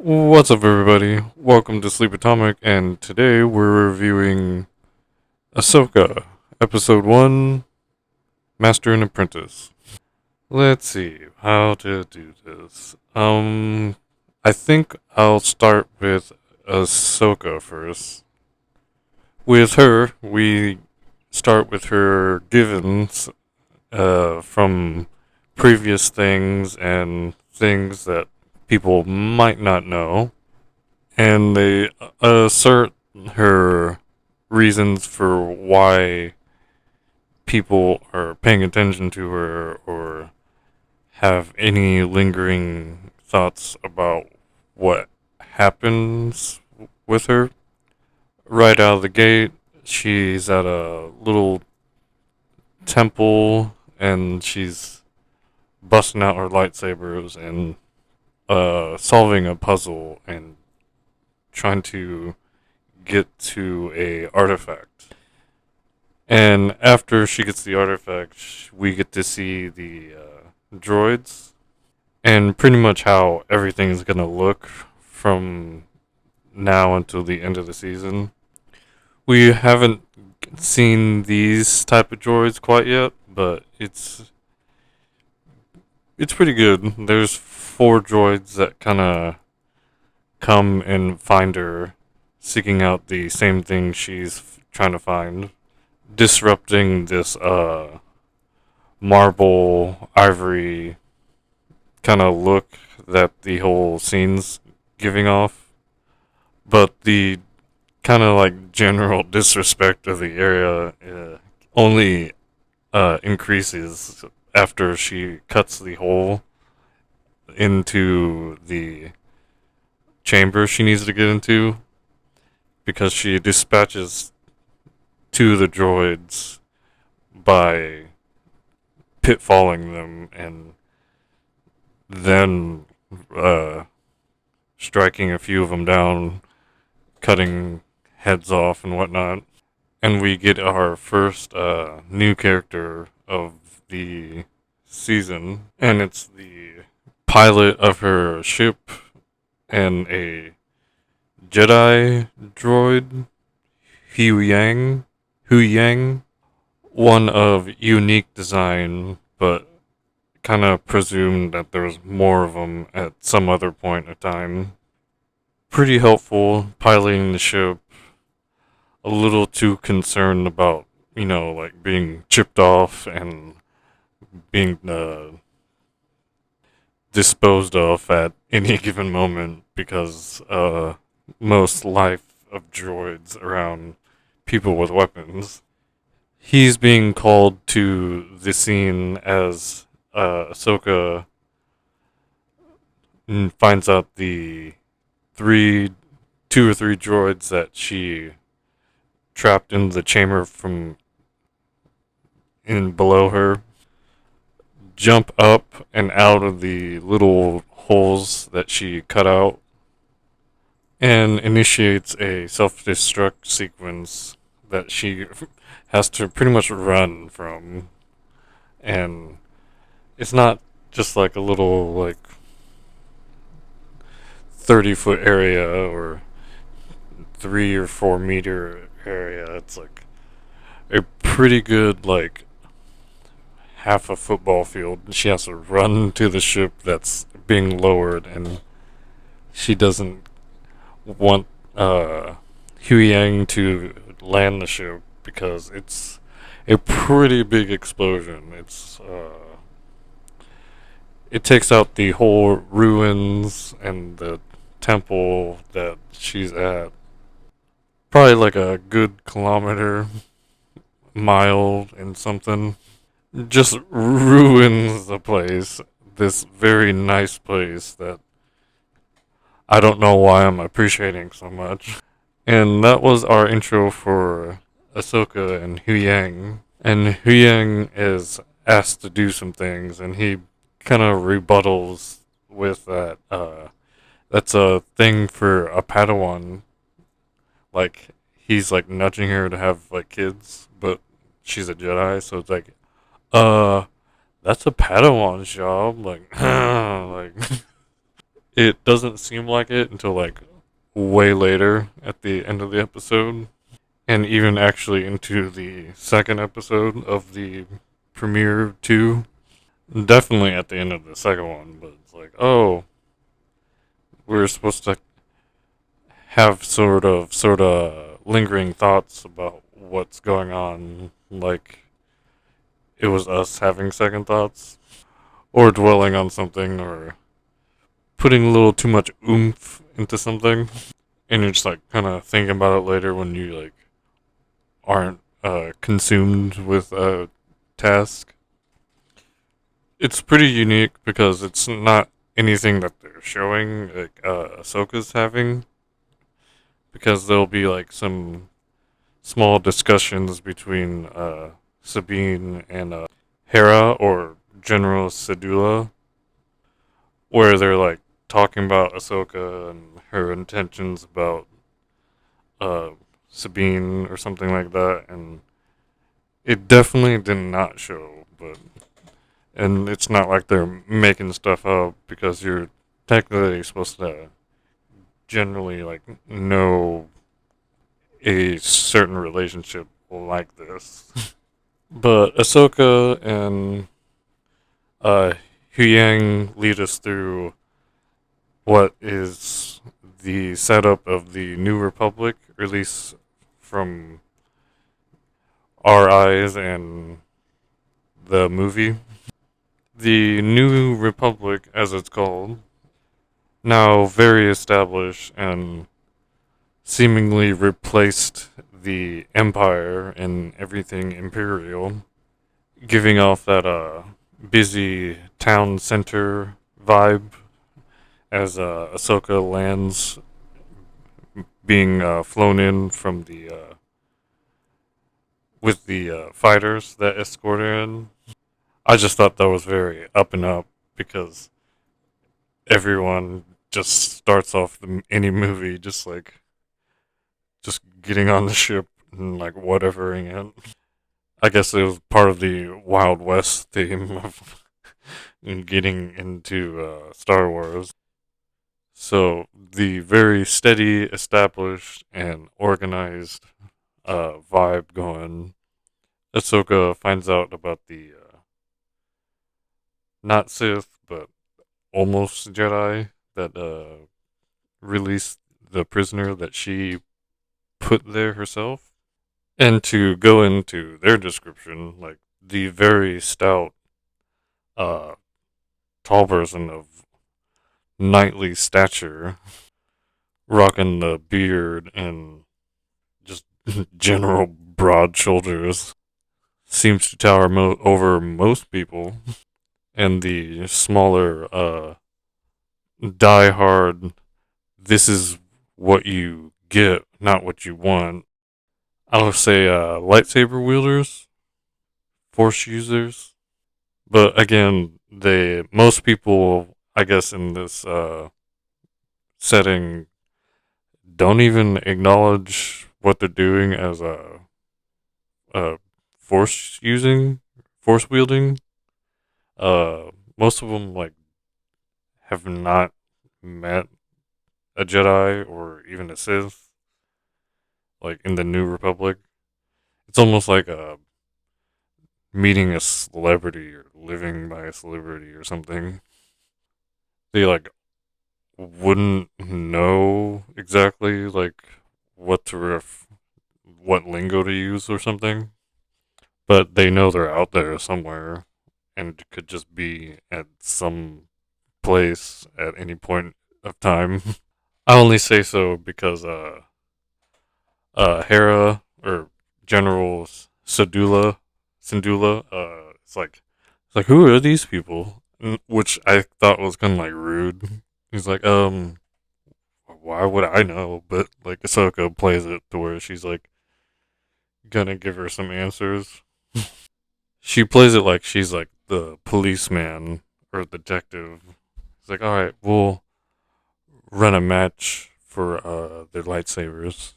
What's up, everybody? Welcome to Sleep Atomic, and today we're reviewing Ahsoka, Episode 1, Master and Apprentice. Let's see how to do this. I think I'll start with Ahsoka first. With her, we start with her givens from previous things and things that people might not know. And they assert her reasons for why people are paying attention to her or have any lingering thoughts about what happens with her. Right out of the gate, she's at a little temple and she's busting out her lightsabers and solving a puzzle and trying to get to a artifact. And after she gets the artifact, we get to see the droids and pretty much how everything is going to look from now until the end of the season. We haven't seen these type of droids quite yet, but it's pretty good. There's four droids that kind of come and find her, seeking out the same thing she's trying to find, disrupting this marble ivory kind of look that the whole scene's giving off, but the kind of like general disrespect of the area only increases after she cuts the hole into the chamber she needs to get into, because she dispatches two of the droids by pitfalling them and then striking a few of them down, cutting heads off and whatnot. And we get our first new character of the season, and it's the pilot of her ship and a Jedi droid, Hu Yang, one of unique design, but kind of presumed that there was more of them at some other point in time. Pretty helpful piloting the ship. A little too concerned about, like being chipped off and being disposed of at any given moment, because most life of droids around people with weapons. He's being called to the scene as Ahsoka finds out the two or three droids that she trapped in the chamber from in below her jump up and out of the little holes that she cut out and initiates a self-destruct sequence that she has to pretty much run from. And it's not just like a little, like, 30-foot area or 3 or 4 meter area. It's like a pretty good, like, half a football field. She has to run to the ship that's being lowered, and she doesn't want Hu Yang to land the ship because it's a pretty big explosion. It takes out the whole ruins and the temple that she's at. Probably like a good kilometer, mile, and something. Just ruins the place. This very nice place that I don't know why I'm appreciating so much. And that was our intro for Ahsoka and Hu Yang. And Hu Yang is asked to do some things, and he kind of rebuttals with that. That's a thing for a Padawan. Like, he's like nudging her to have like kids, but she's a Jedi, so it's like, uh, that's a Padawan's job. Like, like It doesn't seem like it until like way later at the end of the episode, and even actually into the second episode of the premiere two. Definitely at the end of the second one, but it's like, oh, we're supposed to have sort of lingering thoughts about what's going on, like it was us having second thoughts or dwelling on something or putting a little too much oomph into something, and you're just like kind of thinking about it later when you like aren't consumed with a task. It's pretty unique because it's not anything that they're showing like Ahsoka's having, because there'll be like some small discussions between Sabine and Hera or General Sedula, where they're like talking about Ahsoka and her intentions about uh, Sabine or something like that, and it definitely did not show. But and it's not like they're making stuff up, because you're technically supposed to generally like know a certain relationship like this. But Ahsoka and uh, Huyang lead us through what is the setup of the New Republic, or at least from our eyes and the movie. The New Republic, as it's called, now very established and seemingly replaced the Empire and everything Imperial, giving off that busy town center vibe as Ahsoka lands, being flown in from the with the fighters that escort her in. I just thought that was very up and up, because everyone just starts off any movie just getting on the ship and like whatevering it. I guess it was part of the Wild West theme of getting into Star Wars. So the very steady, established, and organized vibe going. Ahsoka finds out about the not Sith, but almost Jedi that released the prisoner that she put there herself. And to go into their description, like the very stout, uh, tall person of knightly stature, rocking the beard and just general broad shoulders, seems to tower over most people. And the smaller, die hard, this is what you get, not what you want. I would say lightsaber wielders, force users. But again, they most people, I guess, in this setting, don't even acknowledge what they're doing as a force using, force wielding. Most of them like have not met a Jedi or even a Sith, like in the New Republic. It's almost like meeting a celebrity or living by a celebrity or something. They like wouldn't know exactly like what to what lingo to use or something, but they know they're out there somewhere and could just be at some place at any point of time. I only say so because Hera or General Syndulla, it's like who are these people? Which I thought was kind of like rude. He's like, why would I know? But like Ahsoka plays it to where she's like gonna give her some answers. She plays it like she's like the policeman or detective. It's like, all right, we'll run a match for their lightsabers.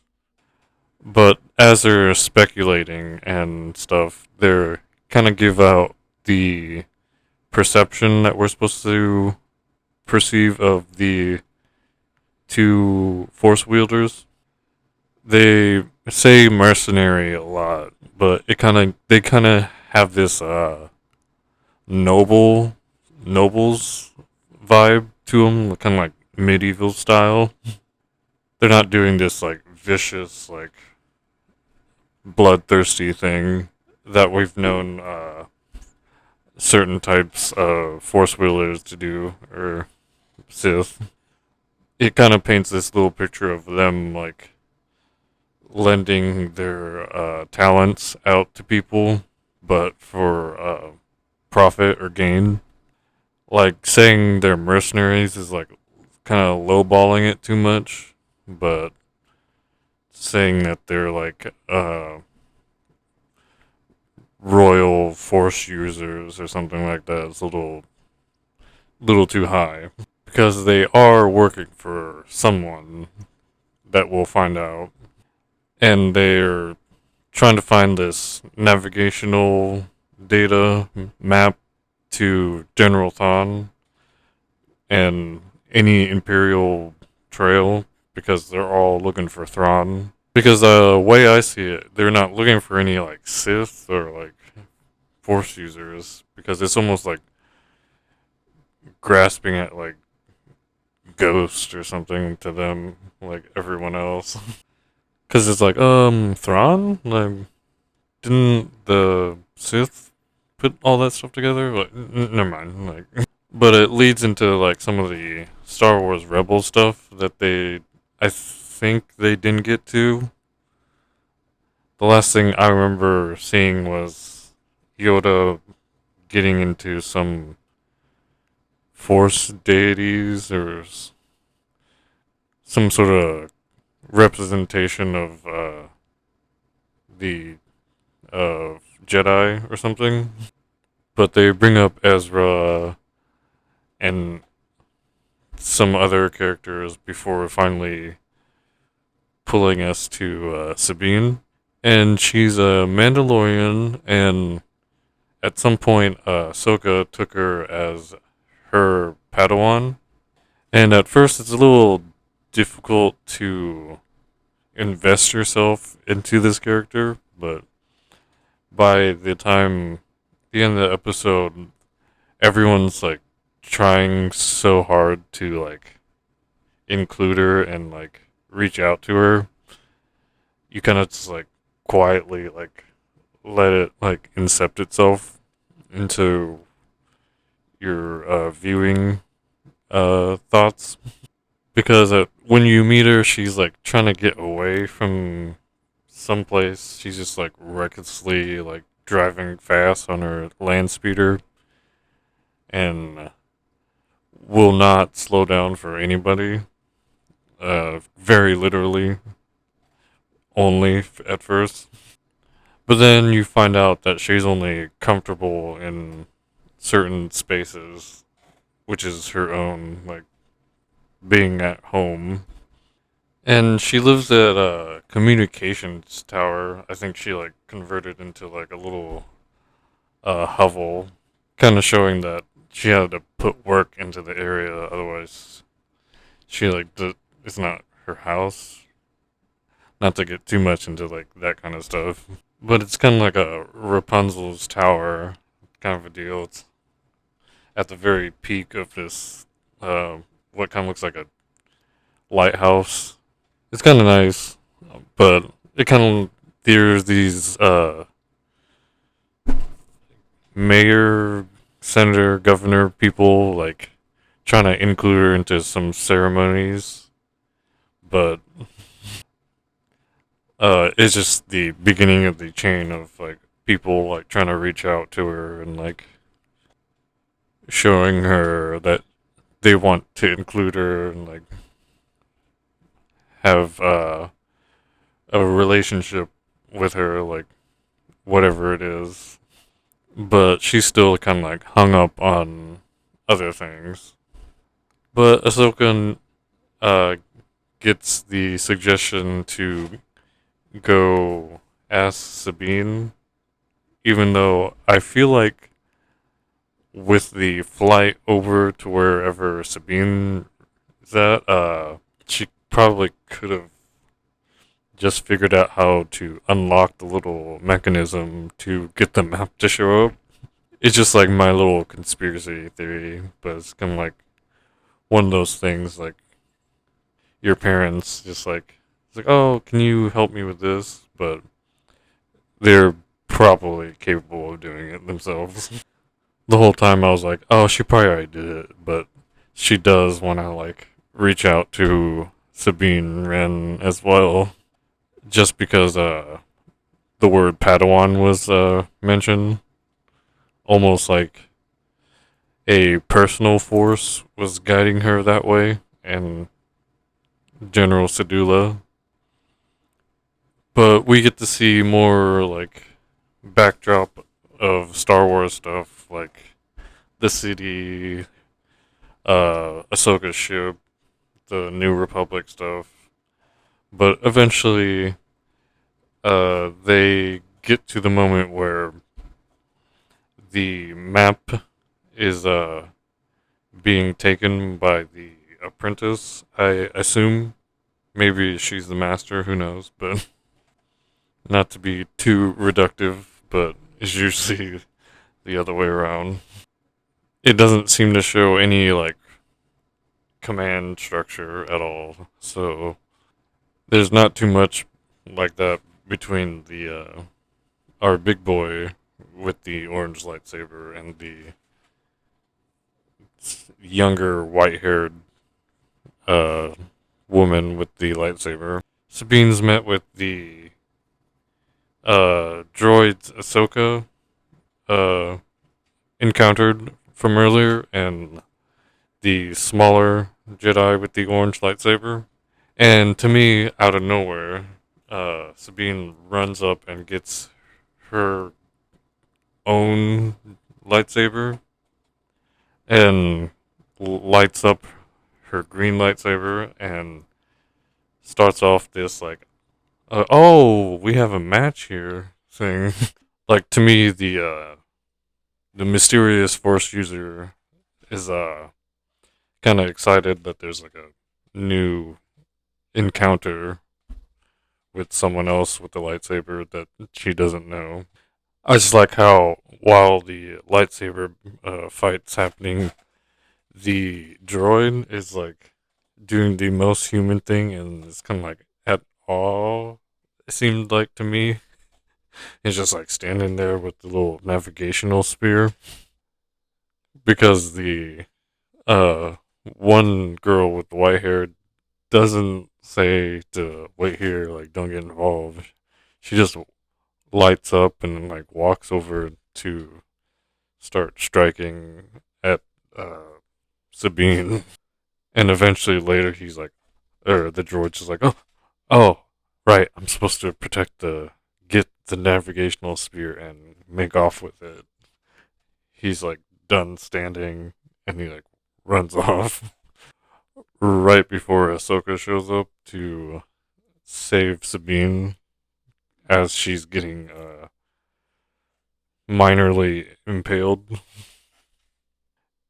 But as they're speculating and stuff, they're kind of give out the perception that we're supposed to perceive of the two force wielders. They say mercenary a lot, but they kind of have this noble nobles vibe to them, kind of like medieval style. They're not doing this like vicious, like bloodthirsty thing that we've known certain types of force wielders to do, or Sith. It kind of paints this little picture of them like lending their talents out to people, but for profit or gain. Like saying they're mercenaries is like kind of lowballing it too much, but saying that they're like royal force users or something like that is a little too high, because they are working for someone that we'll find out, and they're trying to find this navigational data map to General Thon and any Imperial trail, because they're all looking for Thrawn. Because the way I see it, they're not looking for any like Sith or like Force users, because it's almost like grasping at like Ghost or something to them, like everyone else. Because it's like, Thrawn? Like, didn't the Sith put all that stuff together? Like, never mind. Like, but it leads into like some of the Star Wars Rebel stuff that I think they didn't get to. The last thing I remember seeing was Yoda getting into some Force deities or some sort of representation of the Jedi or something. But they bring up Ezra and some other characters before finally pulling us to Sabine. And she's a Mandalorian, and at some point, Ahsoka took her as her Padawan. And at first, it's a little difficult to invest yourself into this character, but by the end of the episode, everyone's like trying so hard to like include her and like reach out to her. You kind of just like quietly like let it like incept itself into your viewing thoughts, because when you meet her, she's like trying to get away from someplace. She's just like recklessly like driving fast on her land speeder, and will not slow down for anybody. Very literally, only at first. But then you find out that she's only comfortable in certain spaces, which is her own, like being at home. And she lives at a communications tower. I think she like converted into like a little hovel, kind of showing that she had to put work into the area. Otherwise, she like it's not her house. Not to get too much into like that kind of stuff, but it's kind of like a Rapunzel's tower kind of a deal. It's at the very peak of this, what kind of looks like a lighthouse. It's kind of nice, but it kind of there's these mayor, senator, governor people like trying to include her into some ceremonies, but it's just the beginning of the chain of like people like trying to reach out to her and like showing her that they want to include her and like have a relationship with her, like whatever it is. But she's still kind of like hung up on other things. But Ahsoka uh, gets the suggestion to go ask Sabine, even though I feel like with the flight over to wherever Sabine is at, she probably could have just figured out how to unlock the little mechanism to get the map to show up. It's just like my little conspiracy theory, but it's kind of like one of those things like your parents just like, it's like, oh, can you help me with this? But they're probably capable of doing it themselves. The whole time I was like, oh, she probably already did it, but she does want to like reach out to Sabine Wren as well, just because the word Padawan was mentioned, almost like a personal force was guiding her that way, and General Sedula. But we get to see more like backdrop of Star Wars stuff, like the city, Ahsoka's ship, the New Republic stuff. But eventually, they get to the moment where the map is being taken by the apprentice. I assume maybe she's the master. Who knows? But not to be too reductive, but it's usually the other way around. It doesn't seem to show any like command structure at all. So there's not too much like that between the our big boy with the orange lightsaber and the younger white-haired uh woman with the lightsaber. Sabine's met with the droids Ahsoka uh encountered from earlier and the smaller Jedi with the orange lightsaber. And to me, out of nowhere, Sabine runs up and gets her own lightsaber and lights up her green lightsaber and starts off this like, oh, we have a match here thing. Like to me, the mysterious Force user is kind of excited that there's like a new encounter with someone else with the lightsaber that she doesn't know. I just like how while the lightsaber fight's happening, the droid is like doing the most human thing, and it's kind of like at all. It seemed like to me, it's just like standing there with the little navigational spear because the uh one girl with the white hair doesn't say to wait here, like don't get involved. She just lights up and like walks over to start striking at Sabine. And eventually later he's like, or the droid's just like, oh, right, I'm supposed to get the navigational spear and make off with it. He's like done standing and he like runs off right before Ahsoka shows up to save Sabine as she's getting minorly impaled,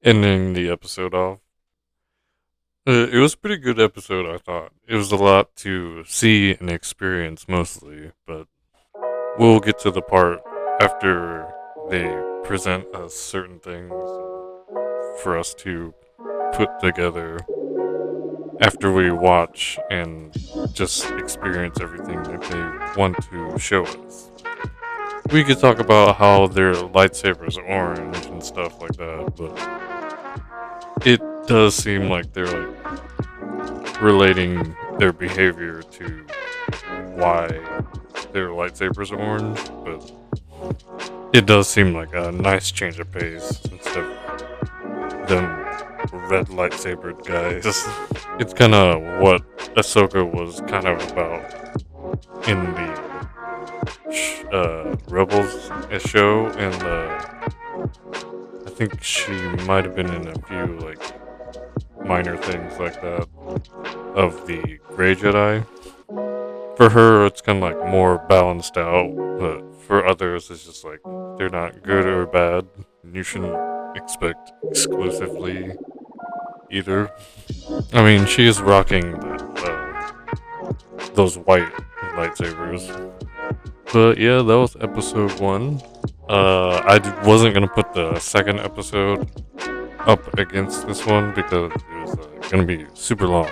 ending the episode off. It was a pretty good episode, I thought. It was a lot to see and experience mostly, but we'll get to the part after they present us certain things for us to put together after we watch and just experience everything that they want to show us. We could talk about how their lightsabers are orange and stuff like that, but it does seem like they're like relating their behavior to why their lightsabers are orange, but it does seem like a nice change of pace instead of them red lightsabered guys. It's kind of what Ahsoka was kind of about in the Rebels show, and I think she might have been in a few like minor things like that of the Grey Jedi. For her, it's kind of like more balanced out, but for others, it's just like they're not good or bad. You shouldn't expect exclusively either. I mean, she is rocking those white lightsabers. But yeah, that was episode 1. Wasn't gonna put the second episode up against this one because it was gonna be super long.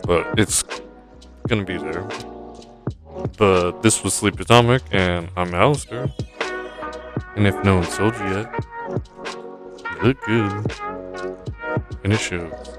But it's gonna be there. But this was Sleep Atomic, and I'm Alistair. And if no one told you yet, you look good. And it shows.